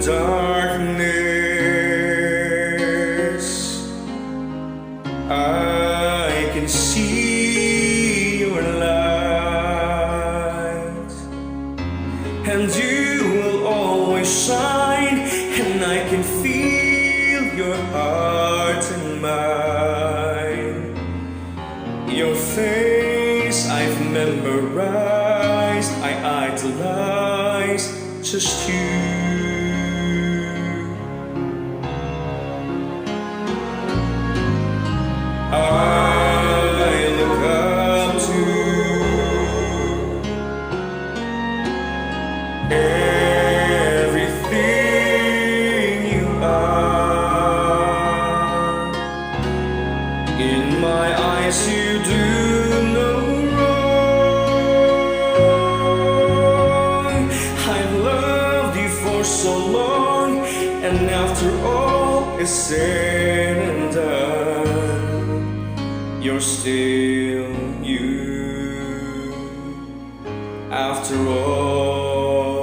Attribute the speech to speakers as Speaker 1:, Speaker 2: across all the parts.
Speaker 1: darkness, I can see your light, and you will always shine, and I can feel your heart and mine. Your face I've memorized, I idolize just you. I look up to everything you are. In my eyes you do no wrong. I've loved you for so long, and after all is said and done, you're still you. After all,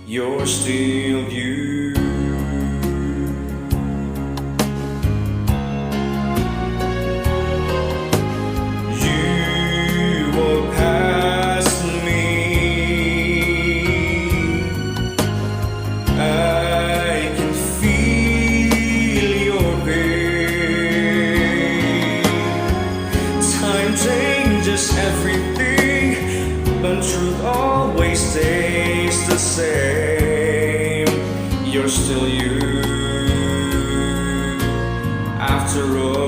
Speaker 1: you're still you. You walk past me, I can feel your pain. Time changes everything, but truth always stays the same. You're still you, after all.